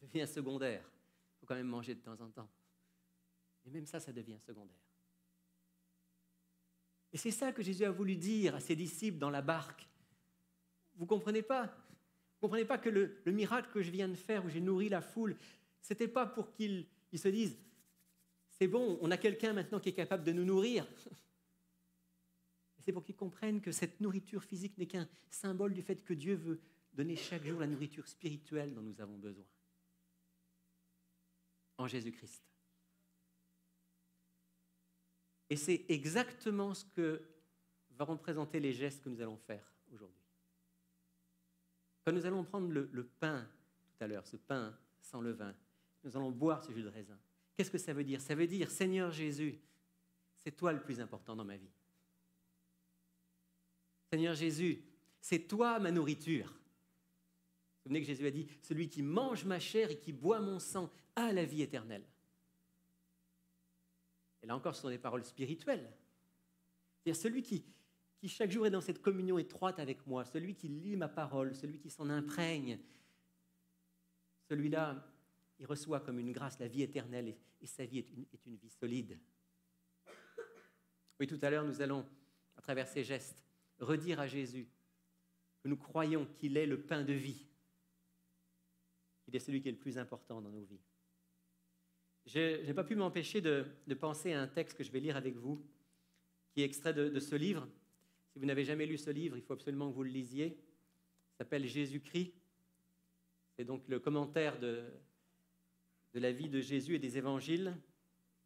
devient secondaire. Il faut quand même manger de temps en temps. Et même ça devient secondaire. Et c'est ça que Jésus a voulu dire à ses disciples dans la barque. Vous ne comprenez pas? Vous ne comprenez pas que le miracle que je viens de faire, où j'ai nourri la foule, ce n'était pas pour qu'ils se disent « c'est bon, on a quelqu'un maintenant qui est capable de nous nourrir ». C'est pour qu'ils comprennent que cette nourriture physique n'est qu'un symbole du fait que Dieu veut donner chaque jour la nourriture spirituelle dont nous avons besoin. En Jésus-Christ. Et c'est exactement ce que vont représenter les gestes que nous allons faire aujourd'hui. Quand nous allons prendre le pain tout à l'heure, ce pain sans levain, nous allons boire ce jus de raisin. Qu'est-ce que ça veut dire? Ça veut dire, Seigneur Jésus, c'est toi le plus important dans ma vie. Seigneur Jésus, c'est toi ma nourriture. Vous vous souvenez que Jésus a dit, celui qui mange ma chair et qui boit mon sang a la vie éternelle. Et là encore, ce sont des paroles spirituelles. C'est-à-dire celui qui chaque jour est dans cette communion étroite avec moi, celui qui lit ma parole, celui qui s'en imprègne, celui-là, il reçoit comme une grâce la vie éternelle et sa vie est une vie solide. Oui, tout à l'heure, nous allons, à travers ces gestes, redire à Jésus que nous croyons qu'il est le pain de vie, qu'il est celui qui est le plus important dans nos vies. Je n'ai pas pu m'empêcher de penser à un texte que je vais lire avec vous, qui est extrait de ce livre. Si vous n'avez jamais lu ce livre, il faut absolument que vous le lisiez. Il s'appelle Jésus-Christ. C'est donc le commentaire de la vie de Jésus et des évangiles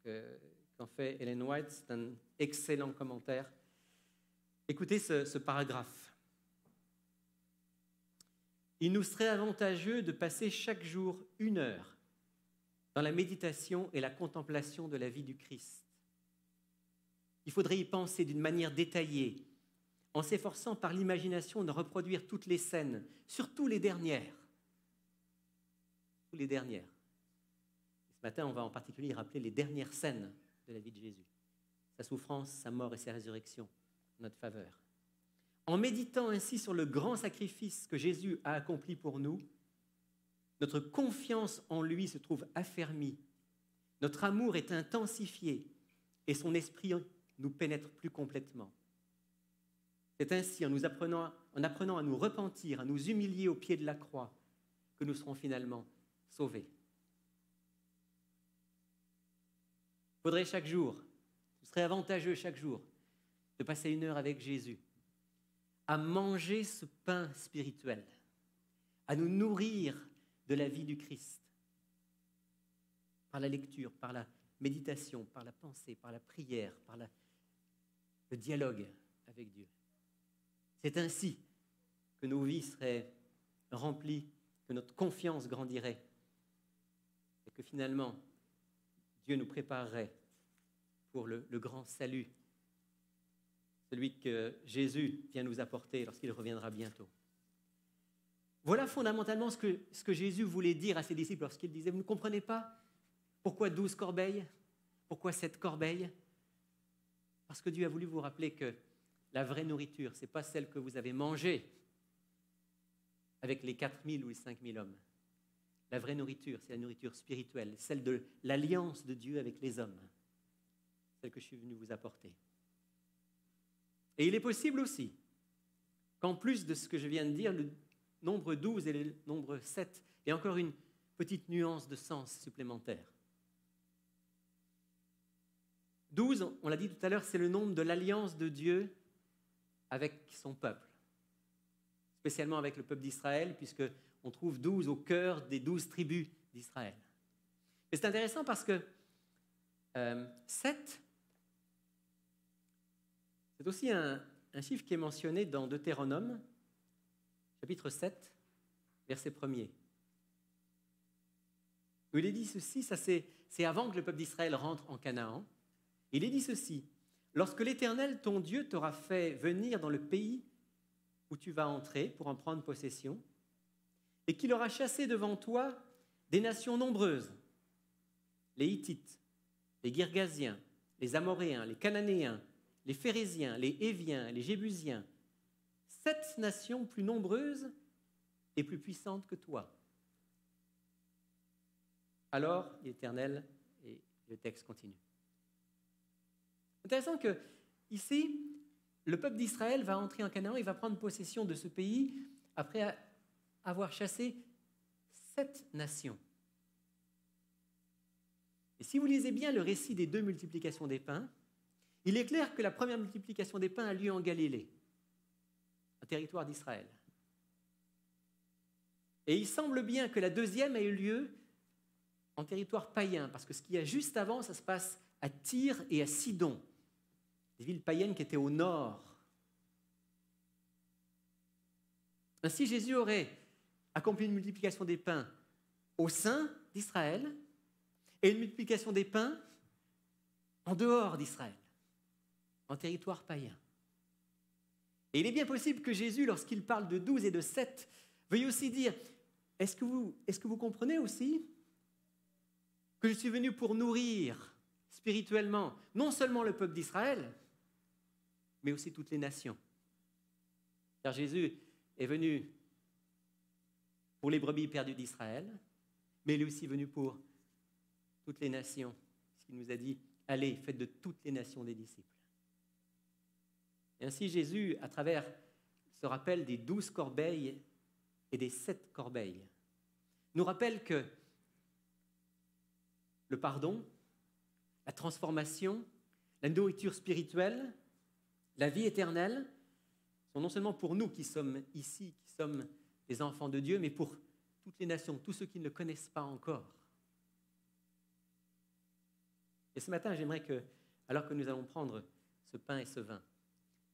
qu'en fait Ellen White. C'est un excellent commentaire. Écoutez ce paragraphe. Il nous serait avantageux de passer chaque jour 1 heure dans la méditation et la contemplation de la vie du Christ. Il faudrait y penser d'une manière détaillée, en s'efforçant par l'imagination de reproduire toutes les scènes, surtout les dernières. Les dernières. Et ce matin, on va en particulier rappeler les dernières scènes de la vie de Jésus. Sa souffrance, sa mort et sa résurrection en notre faveur. En méditant ainsi sur le grand sacrifice que Jésus a accompli pour nous, notre confiance en lui se trouve affermie, notre amour est intensifié et son esprit nous pénètre plus complètement. C'est ainsi, en apprenant à nous repentir, à nous humilier au pied de la croix, que nous serons finalement sauvés. Il faudrait chaque jour, ce serait avantageux chaque jour, de passer 1 heure avec Jésus, à manger ce pain spirituel, à nous nourrir de la vie du Christ, par la lecture, par la méditation, par la pensée, par la prière, par le dialogue avec Dieu. C'est ainsi que nos vies seraient remplies, que notre confiance grandirait et que finalement, Dieu nous préparerait pour le grand salut, celui que Jésus vient nous apporter lorsqu'il reviendra bientôt. Voilà fondamentalement ce que Jésus voulait dire à ses disciples lorsqu'il disait « Vous ne comprenez pas pourquoi 12 corbeilles? Pourquoi 7 corbeilles ?» Parce que Dieu a voulu vous rappeler que la vraie nourriture, ce n'est pas celle que vous avez mangée avec les 4000 ou les 5000 hommes. La vraie nourriture, c'est la nourriture spirituelle, celle de l'alliance de Dieu avec les hommes, celle que je suis venu vous apporter. Et il est possible aussi qu'en plus de ce que je viens de dire, le nombre 12 et le nombre 7 ait encore une petite nuance de sens supplémentaire. 12, on l'a dit tout à l'heure, c'est le nombre de l'alliance de Dieu avec son peuple, spécialement avec le peuple d'Israël, puisqu'on trouve 12 au cœur des 12 tribus d'Israël. Et c'est intéressant parce que 7, c'est aussi un chiffre qui est mentionné dans Deutéronome, chapitre 7, verset 1er. Où il est dit ceci, ça c'est avant que le peuple d'Israël rentre en Canaan. Il est dit ceci: lorsque l'Éternel, ton Dieu, t'aura fait venir dans le pays où tu vas entrer pour en prendre possession, et qu'il aura chassé devant toi des nations nombreuses, les Hittites, les Girgasiens, les Amoréens, les Cananéens, les Phérésiens, les Héviens, les Jébusiens, 7 nations plus nombreuses et plus puissantes que toi. Alors, l'Éternel, et le texte continue. C'est intéressant que ici, le peuple d'Israël va entrer en Canaan, il va prendre possession de ce pays après avoir chassé 7 nations. Et si vous lisez bien le récit des 2 multiplications des pains, il est clair que la première multiplication des pains a lieu en Galilée, un territoire d'Israël. Et il semble bien que la deuxième a eu lieu en territoire païen, parce que ce qu'il y a juste avant, ça se passe à Tyr et à Sidon, des villes païennes qui étaient au nord. Ainsi, Jésus aurait accompli une multiplication des pains au sein d'Israël et une multiplication des pains en dehors d'Israël, en territoire païen. Et il est bien possible que Jésus, lorsqu'il parle de 12 et de 7, veuille aussi dire, est-ce que vous comprenez aussi que je suis venu pour nourrir spirituellement non seulement le peuple d'Israël, mais aussi toutes les nations. Car Jésus est venu pour les brebis perdues d'Israël, mais il est aussi venu pour toutes les nations. Il nous a dit, allez, faites de toutes les nations des disciples. Et ainsi Jésus, à travers ce rappel des 12 corbeilles et des 7 corbeilles, nous rappelle que le pardon, la transformation, la nourriture spirituelle, la vie éternelle sont non seulement pour nous qui sommes ici, qui sommes les enfants de Dieu, mais pour toutes les nations, tous ceux qui ne le connaissent pas encore. Et ce matin, j'aimerais que, alors que nous allons prendre ce pain et ce vin,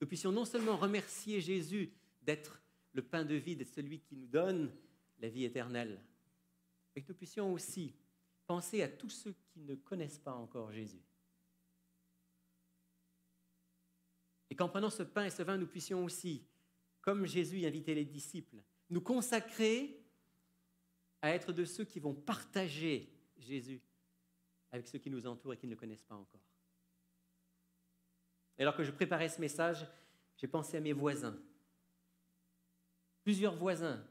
nous puissions non seulement remercier Jésus d'être le pain de vie, d'être celui qui nous donne la vie éternelle, mais que nous puissions aussi penser à tous ceux qui ne connaissent pas encore Jésus. Et qu'en prenant ce pain et ce vin, nous puissions aussi, comme Jésus invitait les disciples, nous consacrer à être de ceux qui vont partager Jésus avec ceux qui nous entourent et qui ne le connaissent pas encore. Et alors que je préparais ce message, j'ai pensé à mes voisins. Plusieurs voisins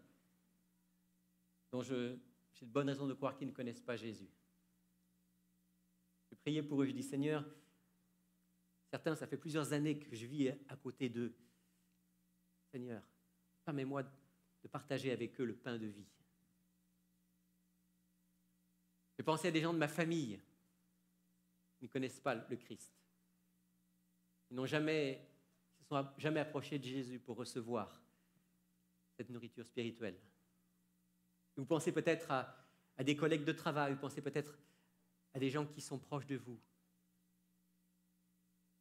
dont j'ai de bonnes raisons de croire qu'ils ne connaissent pas Jésus. Je priais pour eux, je dis, Seigneur, certains, ça fait plusieurs années que je vis à côté d'eux. Seigneur, permets-moi de partager avec eux le pain de vie. J'ai pensé à des gens de ma famille qui ne connaissent pas le Christ. Ils ne se sont jamais approchés de Jésus pour recevoir cette nourriture spirituelle. Vous pensez peut-être à des collègues de travail, vous pensez peut-être à des gens qui sont proches de vous.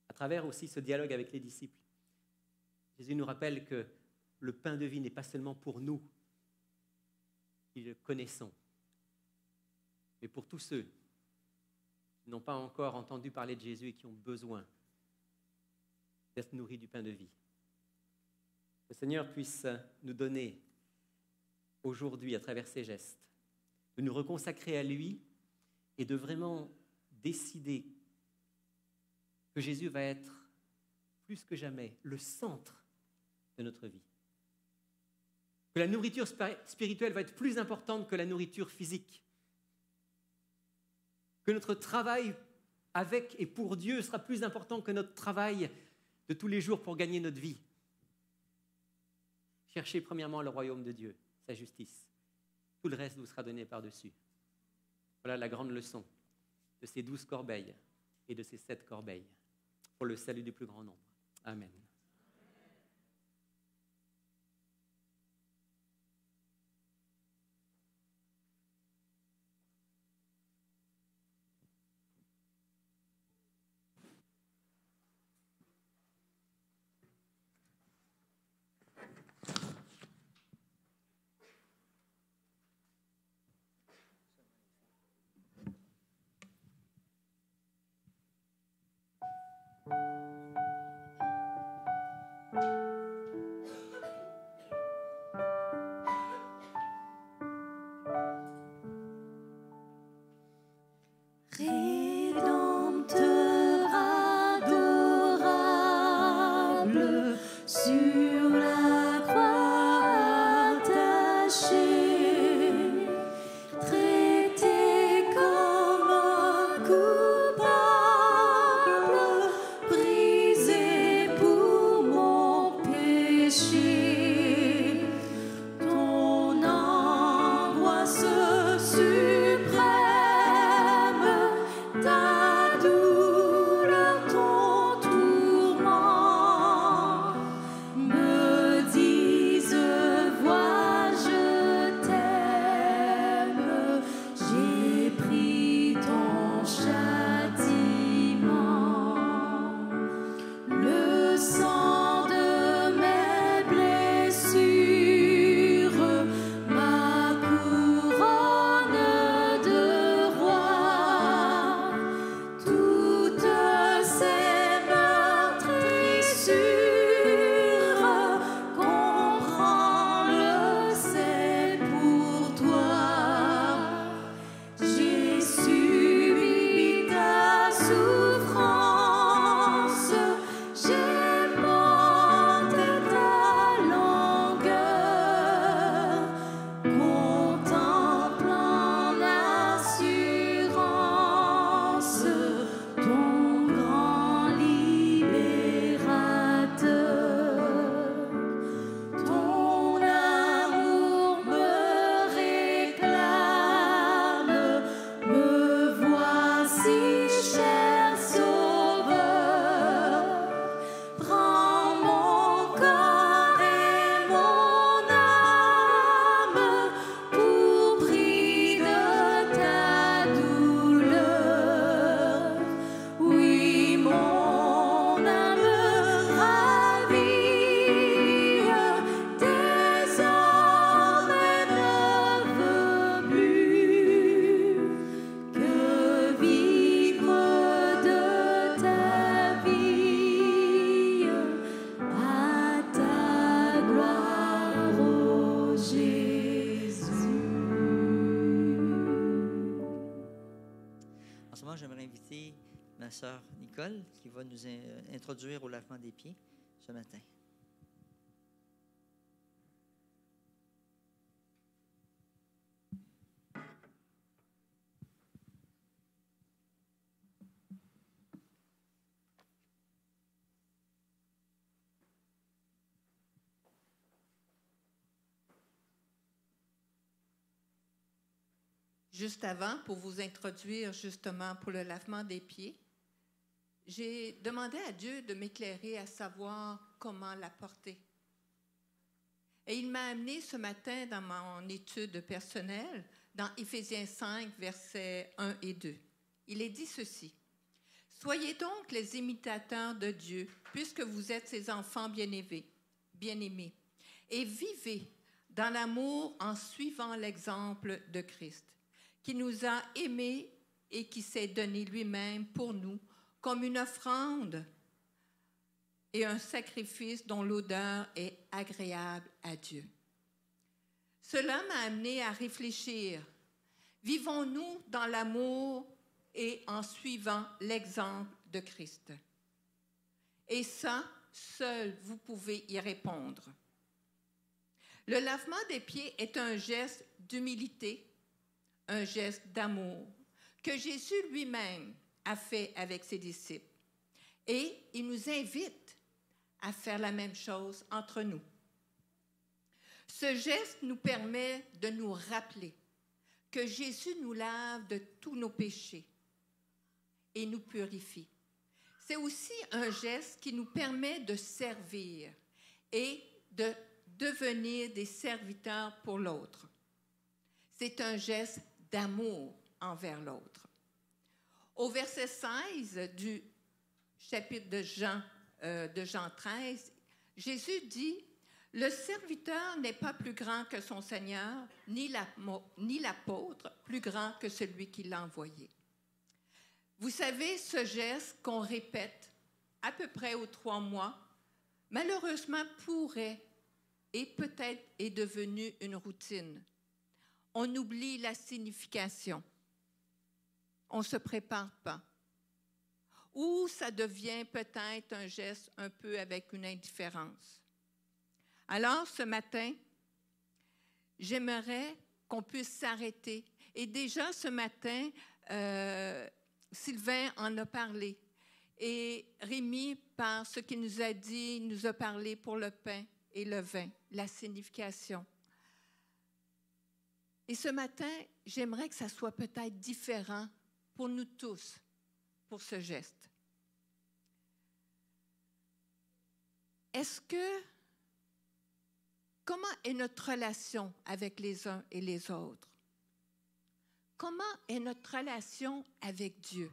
À travers aussi ce dialogue avec les disciples, Jésus nous rappelle que le pain de vie n'est pas seulement pour nous qui le connaissons, mais pour tous ceux qui n'ont pas encore entendu parler de Jésus et qui ont besoin d'être nourris du pain de vie. Que le Seigneur puisse nous donner aujourd'hui, à travers ces gestes, de nous reconsacrer à lui et de vraiment décider que Jésus va être plus que jamais le centre de notre vie. Que la nourriture spirituelle va être plus importante que la nourriture physique. Que notre travail avec et pour Dieu sera plus important que notre travail de tous les jours pour gagner notre vie. Cherchez premièrement le royaume de Dieu, sa justice. Tout le reste vous sera donné par-dessus. Voilà la grande leçon de ces 12 corbeilles et de ces 7 corbeilles pour le salut du plus grand nombre. Amen. Rédempteur adorable, sur la croix attachée, traité comme un coupable, brisé pour mon péché. Ton angoisse suprême, ta douleur, ton tourment me disent, vois, je t'aime, j'ai pris ton châtiment. moment, j'aimerais inviter ma sœur Nicole qui va nous introduire au lavement des pieds ce matin. Juste avant, pour vous introduire justement pour le lavement des pieds, j'ai demandé à Dieu de m'éclairer à savoir comment l'apporter. Et il m'a amené ce matin dans mon étude personnelle, dans Éphésiens 5, versets 1 et 2. Il est dit ceci. « Soyez donc les imitateurs de Dieu, puisque vous êtes ses enfants bien-aimés, et vivez dans l'amour en suivant l'exemple de Christ, qui nous a aimés et qui s'est donné lui-même pour nous comme une offrande et un sacrifice dont l'odeur est agréable à Dieu. » Cela m'a amené à réfléchir. Vivons-nous dans l'amour et en suivant l'exemple de Christ? Et ça, seul vous pouvez y répondre. Le lavement des pieds est un geste d'humilité, un geste d'amour que Jésus lui-même a fait avec ses disciples. Et il nous invite à faire la même chose entre nous. Ce geste nous permet de nous rappeler que Jésus nous lave de tous nos péchés et nous purifie. C'est aussi un geste qui nous permet de servir et de devenir des serviteurs pour l'autre. C'est un geste d'amour envers l'autre. Au verset 16 du chapitre de Jean 13, Jésus dit « Le serviteur n'est pas plus grand que son Seigneur, ni l'apôtre plus grand que celui qui l'a envoyé. » Vous savez, ce geste qu'on répète à peu près aux 3 mois, malheureusement pourrait et peut-être est devenu une routine. On oublie la signification. On ne se prépare pas. Ou ça devient peut-être un geste un peu avec une indifférence. Alors, ce matin, j'aimerais qu'on puisse s'arrêter. Et déjà, ce matin, Sylvain en a parlé. Et Rémi, par ce qu'il nous a dit, nous a parlé pour le pain et le vin, la signification. Et ce matin, j'aimerais que ça soit peut-être différent pour nous tous, pour ce geste. Comment est notre relation avec les uns et les autres? Comment est notre relation avec Dieu?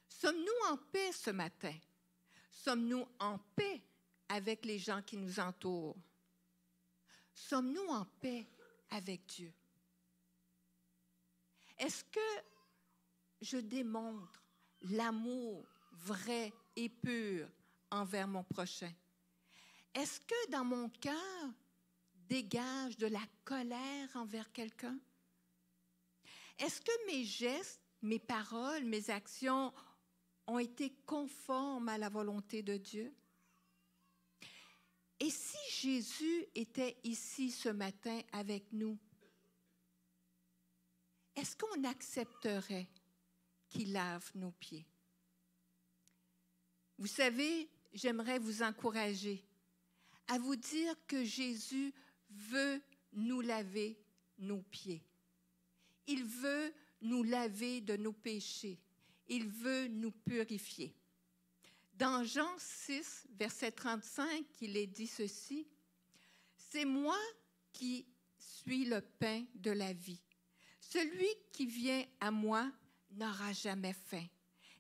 Sommes-nous en paix ce matin? Sommes-nous en paix avec les gens qui nous entourent? Sommes-nous en paix avec Dieu? Est-ce que je démontre l'amour vrai et pur envers mon prochain? Est-ce que dans mon cœur dégage de la colère envers quelqu'un? Est-ce que mes gestes, mes paroles, mes actions ont été conformes à la volonté de Dieu? Et si Jésus était ici ce matin avec nous, est-ce qu'on accepterait qu'il lave nos pieds? Vous savez, j'aimerais vous encourager à vous dire que Jésus veut nous laver nos pieds. Il veut nous laver de nos péchés. Il veut nous purifier. Dans Jean 6, verset 35, il est dit ceci, « C'est moi qui suis le pain de la vie. Celui qui vient à moi n'aura jamais faim,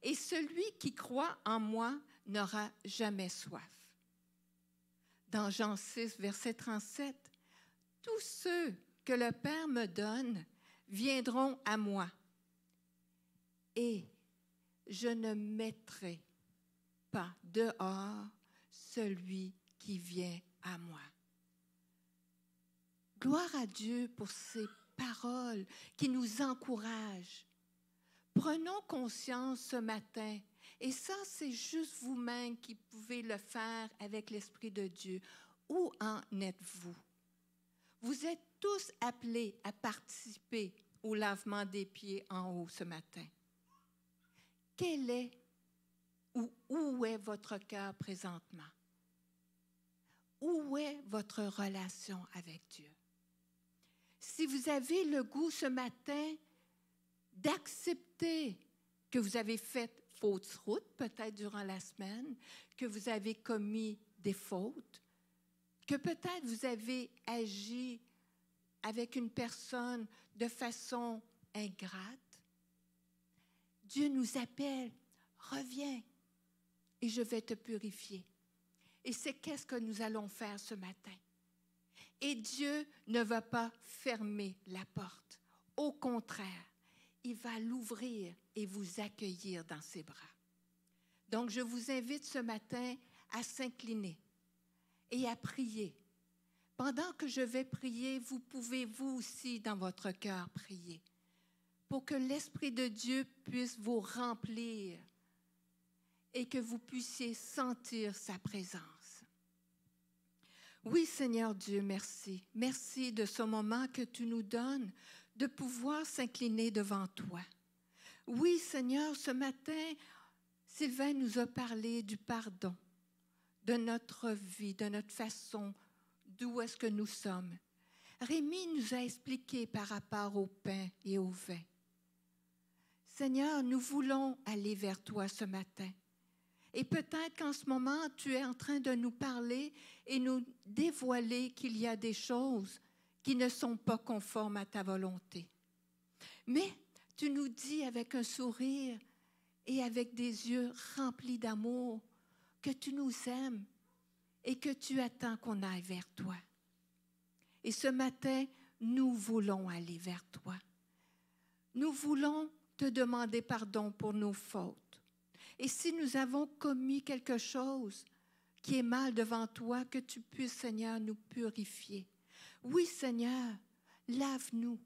et celui qui croit en moi n'aura jamais soif. » Dans Jean 6, verset 37, « Tous ceux que le Père me donne viendront à moi, et je ne mettrai pas dehors celui qui vient à moi. » Gloire à Dieu pour ces paroles qui nous encouragent, prenons conscience ce matin, et ça, c'est juste vous-même qui pouvez le faire avec l'Esprit de Dieu. Où en êtes-vous? Vous êtes tous appelés à participer au lavement des pieds en haut ce matin. Quel est ou où est votre cœur présentement? Où est votre relation avec Dieu? Si vous avez le goût ce matin d'accepter que vous avez fait fausse route, peut-être durant la semaine, que vous avez commis des fautes, que peut-être vous avez agi avec une personne de façon ingrate, Dieu nous appelle, reviens et je vais te purifier. Et c'est qu'est-ce que nous allons faire ce matin. Et Dieu ne va pas fermer la porte. Au contraire, il va l'ouvrir et vous accueillir dans ses bras. Donc, je vous invite ce matin à s'incliner et à prier. Pendant que je vais prier, vous pouvez vous aussi dans votre cœur prier pour que l'Esprit de Dieu puisse vous remplir et que vous puissiez sentir sa présence. Oui, Seigneur Dieu, merci. Merci de ce moment que tu nous donnes de pouvoir s'incliner devant toi. Oui, Seigneur, ce matin, Sylvain nous a parlé du pardon, de notre vie, de notre façon, d'où est-ce que nous sommes. Rémi nous a expliqué par rapport au pain et au vin. Seigneur, nous voulons aller vers toi ce matin. Et peut-être qu'en ce moment, tu es en train de nous parler et nous dévoiler qu'il y a des choses qui ne sont pas conformes à ta volonté. Mais tu nous dis avec un sourire et avec des yeux remplis d'amour que tu nous aimes et que tu attends qu'on aille vers toi. Et ce matin, nous voulons aller vers toi. Nous voulons te demander pardon pour nos fautes. Et si nous avons commis quelque chose qui est mal devant toi, que tu puisses, Seigneur, nous purifier. Oui, Seigneur, lave-nous,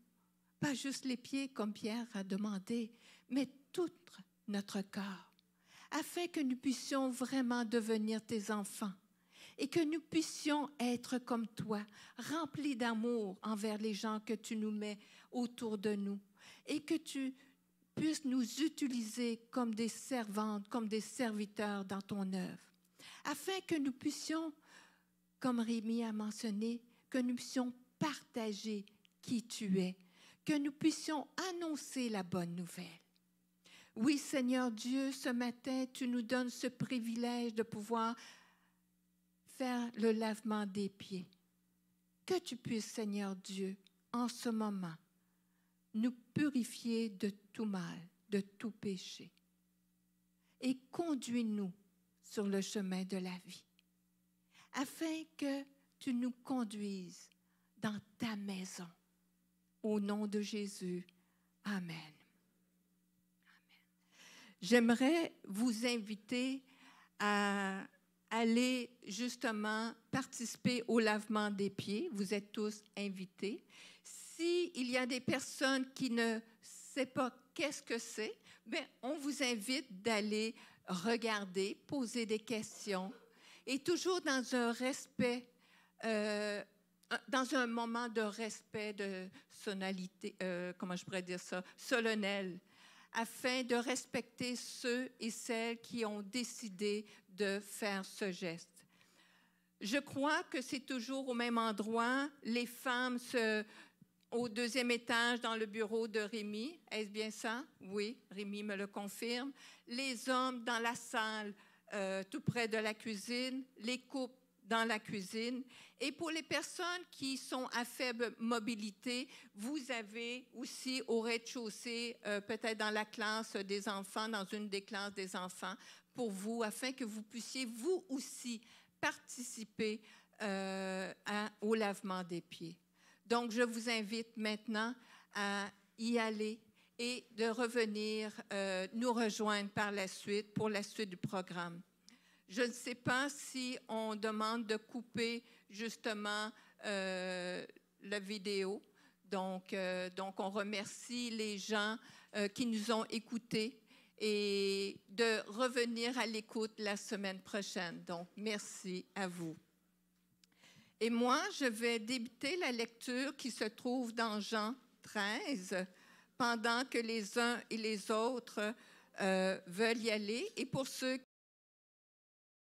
pas juste les pieds comme Pierre a demandé, mais tout notre corps, afin que nous puissions vraiment devenir tes enfants et que nous puissions être comme toi, remplis d'amour envers les gens que tu nous mets autour de nous et que tu puisses nous utiliser comme des servantes, comme des serviteurs dans ton œuvre, afin que nous puissions, comme Rémi a mentionné, que nous puissions partager qui tu es, que nous puissions annoncer la bonne nouvelle. Oui, Seigneur Dieu, ce matin, tu nous donnes ce privilège de pouvoir faire le lavement des pieds. Que tu puisses, Seigneur Dieu, en ce moment, nous purifier de tout mal, de tout péché. Et conduis-nous sur le chemin de la vie, afin que tu nous conduises dans ta maison. Au nom de Jésus, Amen. Amen. J'aimerais vous inviter à aller justement participer au lavement des pieds. Vous êtes tous invités. S'il y a des personnes qui ne savent pas qu'est-ce que c'est, bien, on vous invite d'aller regarder, poser des questions, et toujours dans un respect, dans un moment de respect, de sonalité, comment je pourrais dire ça, solennel, afin de respecter ceux et celles qui ont décidé de faire ce geste. Je crois que c'est toujours au même endroit. Les femmes au deuxième étage dans le bureau de Rémi. Est-ce bien ça? Oui, Rémi me le confirme. Les hommes dans la salle tout près de la cuisine. Les couples dans la cuisine. Et pour les personnes qui sont à faible mobilité, vous avez aussi au rez-de-chaussée, peut-être dans la classe des enfants, dans une des classes des enfants, pour vous, afin que vous puissiez vous aussi participer au lavement des pieds. Donc, je vous invite maintenant à y aller et de revenir nous rejoindre par la suite pour la suite du programme. Je ne sais pas si on demande de couper justement la vidéo. Donc, on remercie les gens qui nous ont écoutés et de revenir à l'écoute la semaine prochaine. Donc, merci à vous. Et moi, je vais débuter la lecture qui se trouve dans Jean 13, pendant que les uns et les autres veulent y aller. Et pour ceux